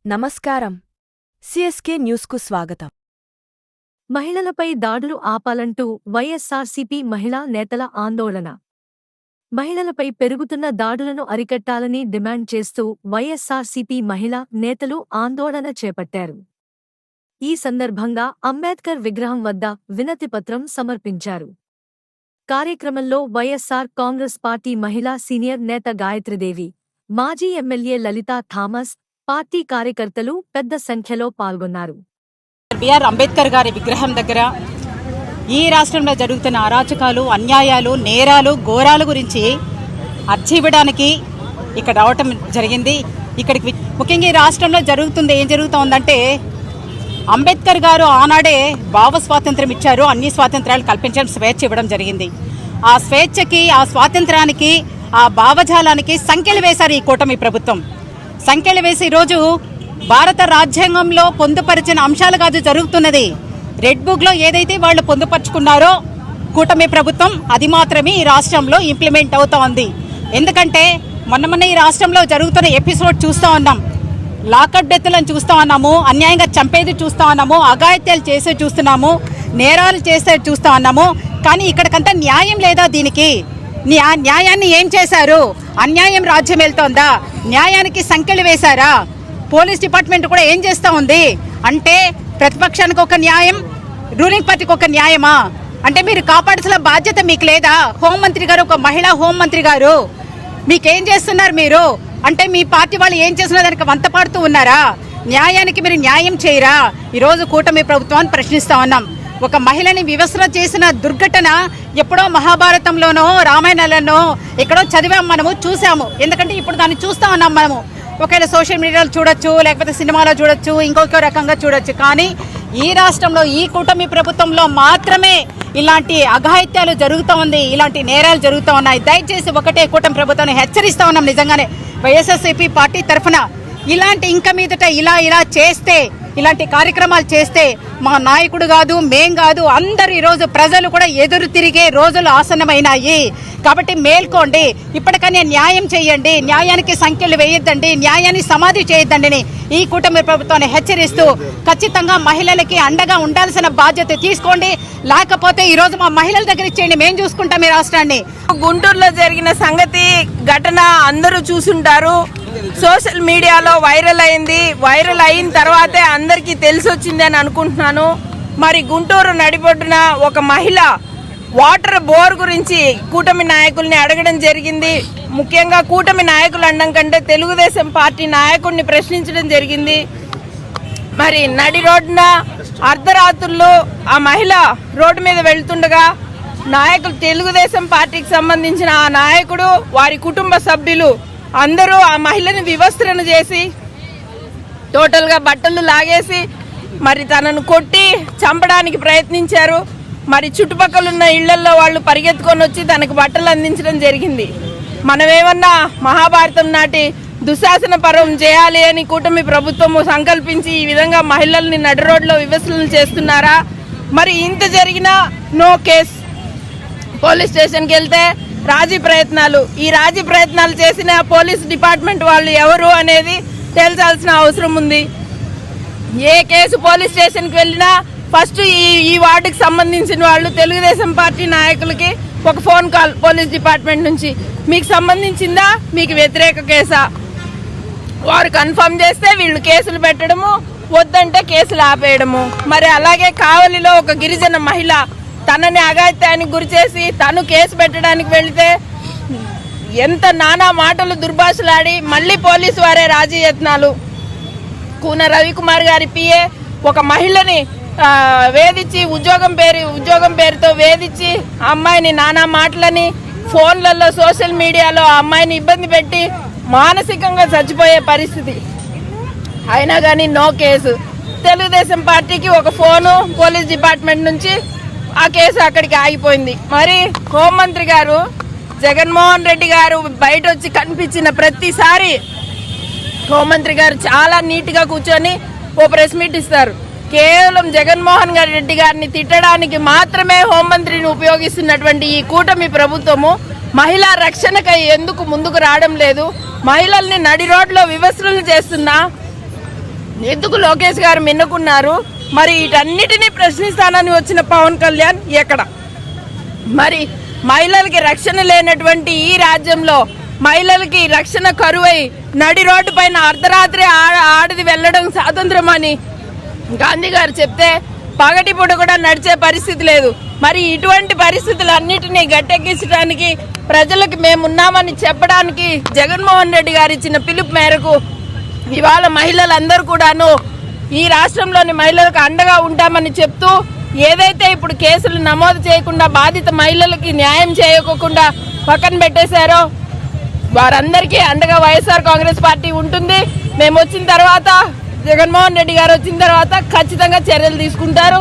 నమస్కారం. సిఎస్కే న్యూస్కు స్వాగతం. మహిళలపై దాడులు ఆపాలంటూ వైఎస్సార్సీపీ మహిళా నేతల ఆందోళన. మహిళలపై పెరుగుతున్న దాడులను అరికట్టాలని డిమాండ్ చేస్తూ వైఎస్సార్సీపీ మహిళా నేతలు ఆందోళన చేపట్టారు. ఈ సందర్భంగా అంబేద్కర్ విగ్రహం వద్ద వినతిపత్రం సమర్పించారు. కార్యక్రమంలో వైఎస్సార్ కాంగ్రెస్ పార్టీ మహిళా సీనియర్ నేత గాయత్రీదేవి, మాజీ ఎమ్మెల్యే లలితా థామస్, పార్టీ కార్యకర్తలు పెద్ద సంఖ్యలో పాల్గొన్నారు. బిఆర్ అంబేద్కర్ గారి విగ్రహం దగ్గర ఈ రాష్ట్రంలో జరుగుతున్న అరాచకాలు, అన్యాయాలు, నేరాలు, ఘోరాల గురించి అర్జీ ఇవ్వడానికి ఇక్కడ రావటం జరిగింది. ఇక్కడికి ముఖ్యంగా ఈ రాష్ట్రంలో ఏం జరుగుతుందంటే, అంబేద్కర్ గారు ఆనాడే భావ స్వాతంత్రం ఇచ్చారు, అన్ని స్వాతంత్రాలు కల్పించడం, స్వేచ్ఛ ఇవ్వడం జరిగింది. ఆ స్వేచ్ఛకి, ఆ స్వాతంత్రానికి, ఆ భావజాలానికి సంఖ్యలు వేశారు ఈ కూటమి ప్రభుత్వం. సంఖ్యలు వేసి ఈరోజు భారత రాజ్యాంగంలో పొందుపరిచిన అంశాలు కాదు జరుగుతున్నది. రెడ్ బుక్లో ఏదైతే వాళ్ళు పొందుపరుచుకున్నారో కూటమి ప్రభుత్వం, అది మాత్రమే ఈ రాష్ట్రంలో ఇంప్లిమెంట్ అవుతా ఉంది. ఎందుకంటే మొన్న ఈ రాష్ట్రంలో జరుగుతున్న ఎపిసోడ్ చూస్తూ ఉన్నాం. లాకప్ డెత్లను చూస్తూ ఉన్నాము, అన్యాయంగా చంపేది చూస్తూ ఉన్నాము, అఘాయిత్యాలు చేసే చూస్తున్నాము, నేరాలు చేసే చూస్తూ ఉన్నాము. కానీ ఇక్కడికంతా న్యాయం లేదా? దీనికి న్యాయాన్ని ఏం చేశారు? అన్యాయం రాజ్యం వెళ్తోందా? న్యాయానికి సంఖ్యలు వేశారా? పోలీస్ డిపార్ట్మెంట్ కూడా ఏం చేస్తూ ఉంది అంటే, ప్రతిపక్షానికి ఒక న్యాయం, రూలింగ్ పార్టీకి ఒక న్యాయమా? అంటే మీరు కాపాడాల్సిన బాధ్యత మీకు లేదా? హోంమంత్రి గారు, ఒక మహిళా హోంమంత్రి గారు, మీకేం చేస్తున్నారు మీరు? అంటే మీ పార్టీ వాళ్ళు ఏం చేస్తున్నా దానికి వంత పాడుతూ ఉన్నారా? న్యాయానికి మీరు న్యాయం చేయరా? ఈరోజు కూటమి ప్రభుత్వాన్ని ప్రశ్నిస్తా ఉన్నాం. ఒక మహిళని వివస్త్ర చేసిన దుర్ఘటన ఎప్పుడో మహాభారతంలోనో రామాయణంలోనో ఎక్కడో చదివాము, మనము చూసాము. ఎందుకంటే ఇప్పుడు దాన్ని చూస్తా ఉన్నాం మనము. ఒకవేళ సోషల్ మీడియాలో చూడొచ్చు, లేకపోతే సినిమాలో చూడొచ్చు, ఇంకొక రకంగా చూడొచ్చు. కానీ ఈ రాష్ట్రంలో, ఈ కూటమి ప్రభుత్వంలో మాత్రమే ఇలాంటి అఘాయిత్యాలు జరుగుతూ ఉంది, ఇలాంటి నేరాలు జరుగుతూ ఉన్నాయి. దయచేసి ఒకటే కూటమి ప్రభుత్వాన్ని హెచ్చరిస్తా ఉన్నాం. నిజంగానే వైఎస్ఆర్సీపీ పార్టీ తరఫున ఇలాంటి ఇంకా మీదట ఇలా చేస్తే, ఇలాంటి కార్యక్రమాలు చేస్తే మా నాయకుడు కాదు, మేం కాదు, అందరు ఈరోజు ప్రజలు కూడా ఎదురు తిరిగే రోజులు ఆసన్నమైనాయి. కాబట్టి మేల్కోండి, ఇప్పటికనే న్యాయం చేయండి, న్యాయానికి సంఖ్యలు వేయొద్దండి, న్యాయాన్ని సమాధి చేయొద్దండి ఈ కూటమి ప్రభుత్వాన్ని హెచ్చరిస్తూ, ఖచ్చితంగా మహిళలకి అండగా ఉండాల్సిన బాధ్యత తీసుకోండి. లేకపోతే ఈరోజు మా మహిళల దగ్గర ఇచ్చేయండి, మేం చూసుకుంటాం ఈ రాష్ట్రాన్ని. గుంటూరులో జరిగిన సంగతి, ఘటన అందరూ చూసుంటారు. సోషల్ మీడియాలో వైరల్ అయింది. వైరల్ అయిన తర్వాతే అందరికీ తెలిసొచ్చింది అని అనుకుంటున్నాను. మరి గుంటూరు నడిబొడ్డున ఒక మహిళ వాటర్ బోర్ గురించి కూటమి నాయకుల్ని అడగడం జరిగింది. ముఖ్యంగా కూటమి నాయకులు అనడం కంటే తెలుగుదేశం పార్టీ నాయకుడిని ప్రశ్నించడం జరిగింది. మరి నడి రోడ్డున అర్ధరాత్రుల్లో ఆ మహిళ రోడ్డు మీద వెళ్తుండగా నాయకులు, తెలుగుదేశం పార్టీకి సంబంధించిన ఆ నాయకుడు, వారి కుటుంబ సభ్యులు అందరూ ఆ మహిళని వివస్త్రణ చేసి, టోటల్గా బట్టలు లాగేసి మరి తనను కొట్టి చంపడానికి ప్రయత్నించారు. మరి చుట్టుపక్కల ఉన్న ఇళ్లల్లో వాళ్ళు పరిగెత్తుకొని వచ్చి తనకు బట్టలు అందించడం జరిగింది. మనమేమన్నా మహాభారతం నాటి దుశ్శాసన పర్వం చేయాలి అని కూటమి ప్రభుత్వము సంకల్పించి ఈ విధంగా మహిళల్ని నడి రోడ్లో వివస్త్రణ చేస్తున్నారా? మరి ఇంత జరిగినా నో కేస్. పోలీస్ స్టేషన్కి వెళ్తే రాజీ ప్రయత్నాలు. ఈ రాజీ ప్రయత్నాలు చేసిన పోలీస్ డిపార్ట్మెంట్ వాళ్ళు ఎవరు అనేది తేల్చాల్సిన అవసరం ఉంది. ఏ కేసు పోలీస్ స్టేషన్కి వెళ్ళినా ఫస్ట్ ఈ వార్డుకి సంబంధించిన వాళ్ళు, తెలుగుదేశం పార్టీ నాయకులకి ఒక ఫోన్ కాల్ పోలీస్ డిపార్ట్మెంట్ నుంచి, మీకు సంబంధించిందా, మీకు వ్యతిరేక కేసా? వారు కన్ఫర్మ్ చేస్తే వీళ్ళు కేసులు పెట్టడము, వద్దంటే కేసులు ఆపేయడము. మరి అలాగే కావలిలో ఒక గిరిజన మహిళ తనని అఘాయిత్యానికి గురిచేసి తను కేసు పెట్టడానికి వెళితే ఎంత నానా మాటలు దుర్భాషలాడి మళ్ళీ పోలీసు వారే రాజీ యత్నాలు. కూన రవికుమార్ గారి పిఏ ఒక మహిళని వేధించి, ఉద్యోగం పేరుతో వేధించి ఆ అమ్మాయిని నానా మాటలని ఫోన్లలో, సోషల్ మీడియాలో ఆ అమ్మాయిని ఇబ్బంది పెట్టి మానసికంగా చచ్చిపోయే పరిస్థితి. అయినా కానీ నో కేసు. తెలుగుదేశం పార్టీకి ఒక ఫోను పోలీస్ డిపార్ట్మెంట్ నుంచి, ఆ కేసు అక్కడికి ఆగిపోయింది. మరి హోంమంత్రి గారు జగన్మోహన్ రెడ్డి గారు బయట వచ్చి కనిపించిన ప్రతిసారి హోంమంత్రి గారు చాలా నీట్గా కూర్చొని ఓ ప్రెస్ మీట్ ఇస్తారు. కేవలం జగన్మోహన్ రెడ్డి గారిని తిట్టడానికి మాత్రమే హోంమంత్రిని ఉపయోగిస్తున్నటువంటి ఈ కూటమి ప్రభుత్వము మహిళా రక్షణకై ఎందుకు ముందుకు రావడం లేదు? మహిళల్ని నడి రోడ్లో వివస్త్రలు చేస్తున్నా ఎందుకు లోకేష్ గారు మిన్నుకున్నారు? మరి వీటన్నిటినీ ప్రశ్నిస్తానని వచ్చిన పవన్ కళ్యాణ్ ఎక్కడ? మరి మహిళలకి రక్షణ లేనటువంటి ఈ రాజ్యంలో మహిళలకి రక్షణ కరువై నడి రోడ్డు పైన అర్ధరాత్రి ఆడది వెళ్ళడం స్వాతంత్రం అని గాంధీ గారు చెప్తే పగటిపూట కూడా నడిచే పరిస్థితి లేదు. మరి ఇటువంటి పరిస్థితులన్నిటినీ గట్టెక్కించడానికి ప్రజలకు మేమున్నామని చెప్పడానికి జగన్మోహన్ రెడ్డి గారు ఇచ్చిన పిలుపు మేరకు ఇవాళ మహిళలందరూ కూడాను ఈ రాష్ట్రంలోని మహిళలకు అండగా ఉంటామని చెప్తూ, ఏదైతే ఇప్పుడు కేసులు నమోదు చేయకుండా బాధిత మహిళలకి న్యాయం చేయకోకుండా పక్కన పెట్టేశారో వారందరికీ అండగా వైఎస్ఆర్ కాంగ్రెస్ పార్టీ ఉంటుంది. మేము వచ్చిన తర్వాత, జగన్మోహన్ రెడ్డి గారు వచ్చిన తర్వాత ఖచ్చితంగా చర్యలు తీసుకుంటారు.